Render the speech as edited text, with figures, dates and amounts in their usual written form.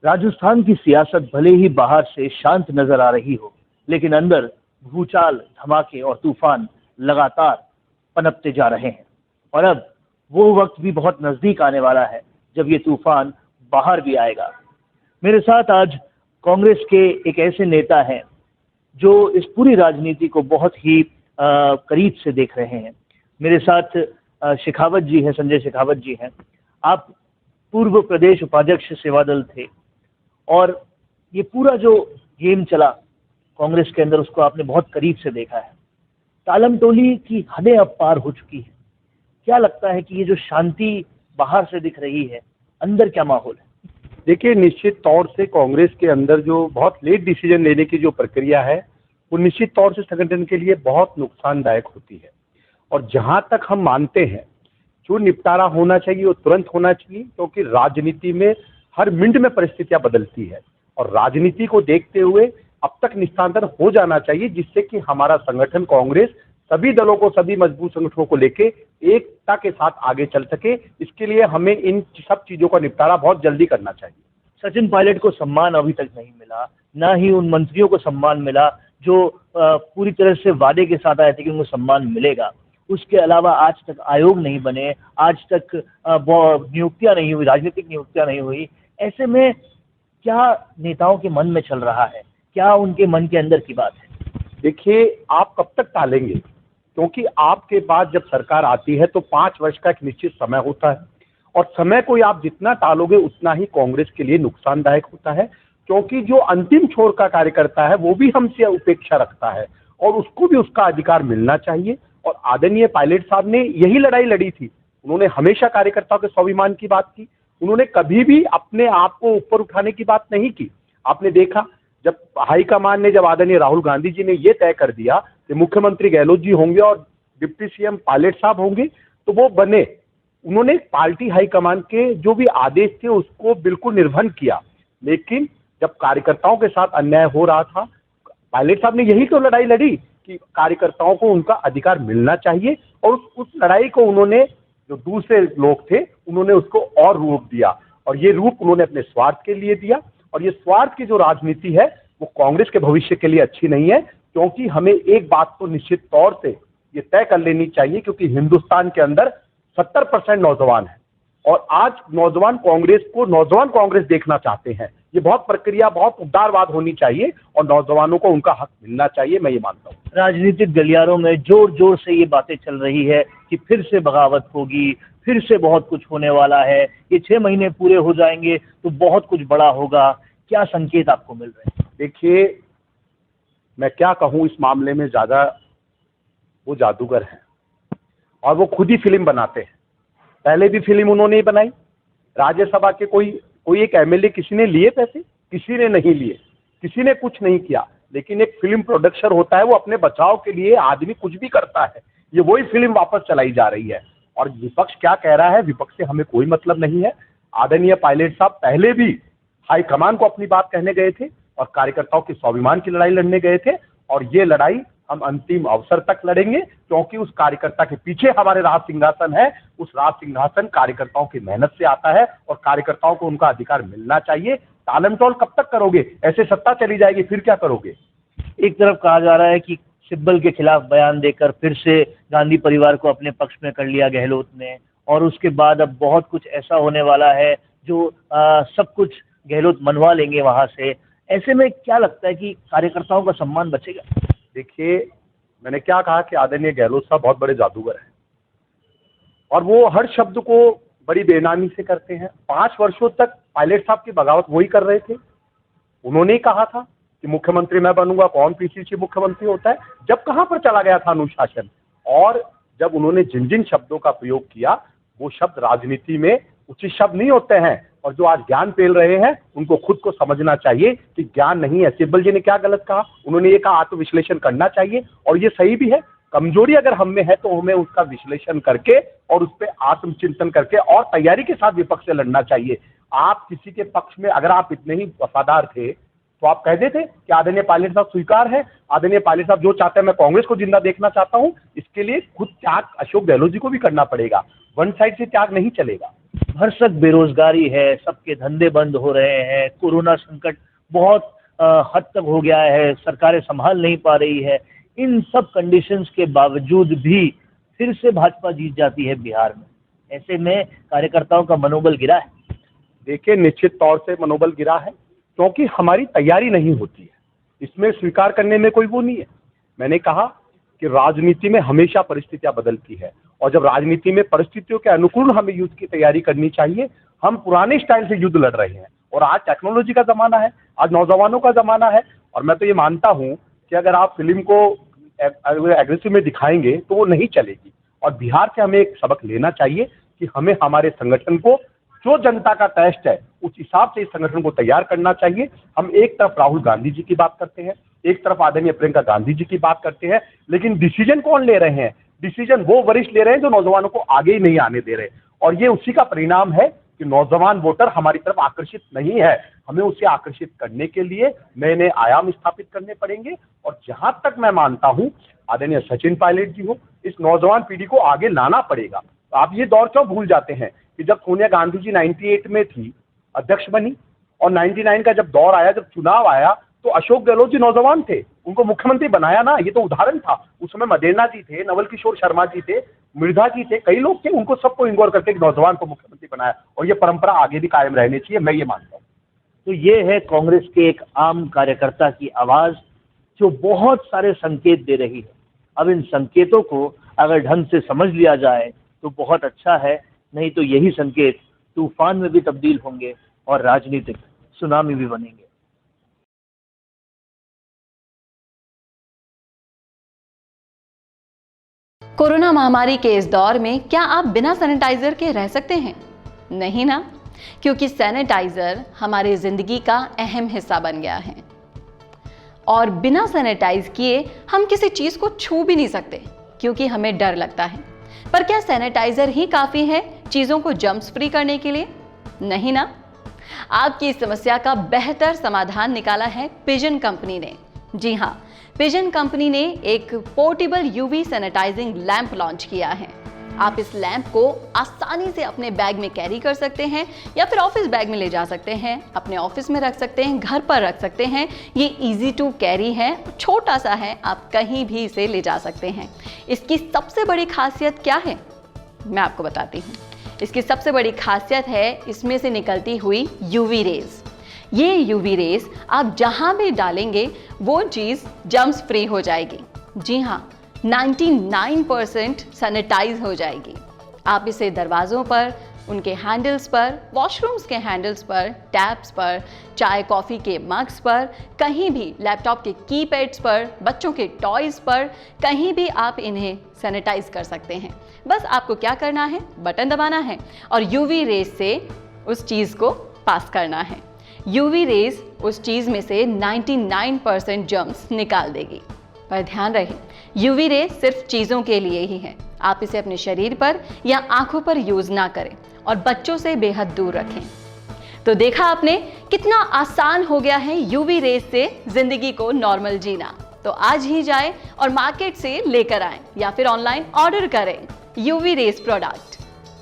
राजस्थान की सियासत भले ही बाहर से शांत नजर आ रही हो, लेकिन अंदर भूचाल, धमाके और तूफान लगातार पनपते जा रहे हैं। और अब वो वक्त भी बहुत नजदीक आने वाला है जब ये तूफान बाहर भी आएगा। मेरे साथ आज कांग्रेस के एक ऐसे नेता हैं जो इस पूरी राजनीति को बहुत ही करीब से देख रहे हैं। मेरे साथ शेखावत जी हैं, संजय शेखावत जी हैं। आप पूर्व प्रदेश उपाध्यक्ष सेवा दल थे और ये पूरा जो गेम चला कांग्रेस के अंदर, उसको आपने बहुत करीब से देखा है। तालम टोली की हदें अब पार हो चुकी है। क्या लगता है कि ये जो शांति बाहर से दिख रही है, अंदर क्या माहौल है? देखिए, निश्चित तौर से कांग्रेस के अंदर जो बहुत लेट डिसीजन लेने की जो प्रक्रिया है, वो निश्चित तौर से संगठन के लिए बहुत नुकसानदायक होती है। और जहां तक हम मानते हैं, जो निपटारा होना चाहिए वो तुरंत होना चाहिए, क्योंकि राजनीति में हर मिनट में परिस्थितियां बदलती है और राजनीति को देखते हुए अब तक निस्तारण हो जाना चाहिए, जिससे कि हमारा संगठन कांग्रेस सभी दलों को, सभी मजबूत संगठनों को लेके एकता के साथ आगे चल सके। इसके लिए हमें इन सब चीजों का निपटारा बहुत जल्दी करना चाहिए। सचिन पायलट को सम्मान अभी तक नहीं मिला, ना ही उन मंत्रियों को सम्मान मिला जो पूरी तरह से वादे के साथ आए थे कि उनको सम्मान मिलेगा। उसके अलावा आज तक आयोग नहीं बने, आज तक नियुक्तियां नहीं हुई, राजनीतिक नियुक्तियां नहीं हुई। ऐसे में क्या नेताओं के मन में चल रहा है? क्या उनके मन के अंदर की बात है? देखिए, आप कब तक टालेंगे, क्योंकि आपके बाद जब सरकार आती है तो 5 वर्ष का एक निश्चित समय होता है और समय को आप जितना टालोगे उतना ही कांग्रेस के लिए नुकसानदायक होता है, क्योंकि जो अंतिम छोर का कार्यकर्ता है वो भी हमसे उपेक्षा रखता है और उसको भी उसका अधिकार मिलना चाहिए। और आदरणीय पायलट साहब ने यही लड़ाई लड़ी थी। उन्होंने हमेशा कार्यकर्ताओं के स्वाभिमान की बात की, उन्होंने कभी भी अपने आप को ऊपर उठाने की बात नहीं की। आपने देखा, जब हाईकमान ने, जब आदरणीय राहुल गांधी जी ने ये तय कर दिया कि मुख्यमंत्री गहलोत जी होंगे और डिप्टी सीएम पायलट साहब होंगे, तो वो बने। उन्होंने पार्टी हाईकमान के जो भी आदेश थे उसको बिल्कुल निर्वहन किया। लेकिन जब कार्यकर्ताओं के साथ अन्याय हो रहा था, पायलट साहब ने यही तो लड़ाई लड़ी कि कार्यकर्ताओं को उनका अधिकार मिलना चाहिए। और उस लड़ाई को उन्होंने, जो दूसरे लोग थे, उन्होंने उसको और रूप दिया और ये रूप उन्होंने अपने स्वार्थ के लिए दिया। और ये स्वार्थ की जो राजनीति है वो कांग्रेस के भविष्य के लिए अच्छी नहीं है, क्योंकि हमें एक बात तो निश्चित तौर से ये तय कर लेनी चाहिए, क्योंकि हिंदुस्तान के अंदर 70% नौजवान है और आज नौजवान कांग्रेस को नौजवान कांग्रेस देखना चाहते हैं। ये बहुत प्रक्रिया, बहुत उदारवाद होनी चाहिए और नौजवानों को उनका हक मिलना चाहिए, मैं ये मानता हूँ। राजनीतिक गलियारों में जोर जोर से ये बातें चल रही है कि फिर से बगावत होगी, फिर से बहुत कुछ होने वाला है, ये 6 महीने पूरे हो जाएंगे तो बहुत कुछ बड़ा होगा। क्या संकेत आपको मिल रहे हैं? देखिए, मैं क्या कहूँ इस मामले में, ज्यादा वो जादूगर हैं और वो खुद ही फिल्म बनाते हैं। पहले भी फिल्म उन्होंने ही बनाई। राज्यसभा के कोई एक एमएलए किसी ने लिए पैसे? किसी ने नहीं लिए, किसी ने कुछ नहीं किया। लेकिन एक फिल्म प्रोडक्शन होता है, वो अपने बचाव के लिए आदमी कुछ भी करता है। ये वही फिल्म वापस चलाई जा रही है और विपक्ष क्या कह रहा है, विपक्ष से हमें कोई मतलब नहीं है। आदरणीय पायलट साहब पहले भी हाईकमान को अपनी बात कहने गए थे और कार्यकर्ताओं के स्वाभिमान की लड़ाई लड़ने गए थे और ये लड़ाई हम अंतिम अवसर तक लड़ेंगे, क्योंकि उस कार्यकर्ता के पीछे हमारे राज सिंहासन है। उस राज सिंहासन कार्यकर्ताओं की मेहनत से आता है और कार्यकर्ताओं को उनका अधिकार मिलना चाहिए। तालम टोल कब तक करोगे? ऐसे सत्ता चली जाएगी, फिर क्या करोगे? एक तरफ कहा जा रहा है कि सिब्बल के खिलाफ बयान देकर फिर से गांधी परिवार को अपने पक्ष में कर लिया गहलोत ने, और उसके बाद अब बहुत कुछ ऐसा होने वाला है जो सब कुछ गहलोत मनवा लेंगे वहां से। ऐसे में क्या लगता है कि कार्यकर्ताओं का सम्मान बचेगा? देखिए, मैंने क्या कहा कि आदरणीय गहलोत साहब बहुत बड़े जादूगर हैं और वो हर शब्द को बड़ी बेनामी से करते हैं। 5 वर्षों तक पायलट साहब की बगावत वही कर रहे थे। उन्होंने ही कहा था कि मुख्यमंत्री मैं बनूंगा। कौन पीसीसी मुख्यमंत्री होता है? जब कहां पर चला गया था अनुशासन? और जब उन्होंने जिन जिन शब्दों का प्रयोग किया, वो शब्द राजनीति में उचित शब्द नहीं होते हैं। और जो आज ज्ञान पेल रहे हैं उनको खुद को समझना चाहिए कि ज्ञान नहीं है। सिब्बल जी ने क्या गलत कहा? उन्होंने ये कहा आत्मविश्लेषण करना चाहिए और ये सही भी है। कमजोरी अगर हम में है तो हमें उसका विश्लेषण करके और उस पर आत्मचिंतन करके और तैयारी के साथ विपक्ष से लड़ना चाहिए। आप किसी के पक्ष में अगर आप इतने ही वफादार थे तो आप कह देते कि आदरणीय पायलट साहब स्वीकार है, आदरणीय पायलट साहब जो चाहते हैं मैं कांग्रेस को जिंदा देखना चाहता हूं। इसके लिए खुद त्याग अशोक गहलोत जी को भी करना पड़ेगा। वन साइड से त्याग नहीं चलेगा। भरसक बेरोजगारी है, सबके धंधे बंद हो रहे हैं, कोरोना संकट बहुत हद तक हो गया है, सरकारें संभाल नहीं पा रही है। इन सब कंडीशंस के बावजूद भी फिर से भाजपा जीत जाती है बिहार में। ऐसे में कार्यकर्ताओं का मनोबल गिरा है। देखिए, निश्चित तौर से मनोबल गिरा है, क्योंकि हमारी तैयारी नहीं होती है। इसमें स्वीकार करने में कोई वो नहीं है। मैंने कहा कि राजनीति में हमेशा परिस्थितियां बदलती है, और जब राजनीति में परिस्थितियों के अनुकूल हमें युद्ध की तैयारी करनी चाहिए। हम पुराने स्टाइल से युद्ध लड़ रहे हैं, और आज टेक्नोलॉजी का जमाना है, आज नौजवानों का जमाना है। और मैं तो ये मानता हूं कि अगर आप फिल्म को एग्रेसिव में दिखाएंगे तो वो नहीं चलेगी। और बिहार से हमें एक सबक लेना चाहिए कि हमें हमारे संगठन को, जो जनता का टेस्ट है, उस हिसाब से इस संगठन को तैयार करना चाहिए। हम एक तरफ राहुल गांधी जी की बात करते हैं, एक तरफ आदरणीय प्रियंका गांधी जी की बात करते हैं, लेकिन डिसीजन कौन ले रहे हैं? डिसीजन वो वरिष्ठ ले रहे हैं जो नौजवानों को आगे ही नहीं आने दे रहे। और ये उसी का परिणाम है कि नौजवान वोटर हमारी तरफ आकर्षित नहीं है। हमें उसे आकर्षित करने के लिए नए नए आयाम स्थापित करने पड़ेंगे। और जहां तक मैं मानता हूं, आदरणीय सचिन पायलट जी हो, इस नौजवान पीढ़ी को आगे लाना पड़ेगा। आप ये दौर क्यों भूल जाते हैं कि जब सोनिया गांधी जी 98 में थी, अध्यक्ष बनी, और 99 का जब दौर आया, जब चुनाव आया, तो अशोक गहलोत जी नौजवान थे, उनको मुख्यमंत्री बनाया ना। ये तो उदाहरण था। उस समय मदेना जी थे, नवल किशोर शर्मा जी थे, मृधा जी थे, कई लोग थे, उनको सबको इंगोर करके एक नौजवान को मुख्यमंत्री बनाया। और ये परंपरा आगे भी कायम रहनी चाहिए, मैं ये मानता हूँ। तो ये है कांग्रेस के एक आम कार्यकर्ता की आवाज, जो बहुत सारे संकेत दे रही है। अब इन संकेतों को अगर ढंग से समझ लिया जाए तो बहुत अच्छा है, नहीं तो यही संकेत तूफान में भी तब्दील होंगे और राजनीतिक सुनामी भी बनेंगे। कोरोना महामारी के इस दौर में क्या आप बिना सैनिटाइजर के रह सकते हैं? नहीं ना, क्योंकि सैनिटाइजर हमारी जिंदगी का अहम हिस्सा बन गया है। और बिना सैनिटाइज किए हम किसी चीज को छू भी नहीं सकते, क्योंकि हमें डर लगता है। पर क्या सैनिटाइजर ही काफी है चीजों को जर्म्स फ्री करने के लिए? नहीं ना। आपकी इस समस्या का बेहतर समाधान निकाला है पिजन कंपनी ने। जी हाँ, पिजन कंपनी ने एक portable UV sanitising lamp launch किया है। आप इस लैंप को आसानी से अपने बैग में कैरी कर सकते हैं, या फिर ऑफिस बैग में ले जा सकते हैं, अपने ऑफिस में रख सकते हैं, घर पर रख सकते हैं। ये इजी टू कैरी है, छोटा सा है, आप कहीं भी इसे ले जा सकते हैं। इसकी सबसे बड़ी खासियत क्या है, मैं आपको बताती हूँ। इसकी सबसे बड़ी खासियत है इसमें से निकलती हुई यूवी रेज। ये यूवी रेज आप जहां भी डालेंगे वो चीज जर्म्स फ्री हो जाएगी। जी हाँ, 99% सैनिटाइज हो जाएगी। आप इसे दरवाज़ों पर, उनके हैंडल्स पर, वॉशरूम्स के हैंडल्स पर, टैप्स पर, चाय कॉफ़ी के मग्स पर, कहीं भी लैपटॉप के कीपैड्स पर, बच्चों के टॉयज़ पर, कहीं भी आप इन्हें सैनिटाइज कर सकते हैं। बस आपको क्या करना है, बटन दबाना है और यूवी रेज से उस चीज़ को पास करना है। यूवी रेज उस चीज़ में से 99% जर्म्स निकाल देगी। पर ध्यान रहे, यूवी रे सिर्फ चीज़ों के लिए ही है। आप इसे अपने शरीर पर या आंखों पर यूज ना करें और बच्चों से बेहद दूर रखें। तो देखा आपने कितना आसान हो गया है यूवी रेज से जिंदगी को नॉर्मल जीना। तो आज ही जाएं और मार्केट से लेकर आएं या फिर ऑनलाइन ऑर्डर करें यूवी रेज प्रोडक्ट।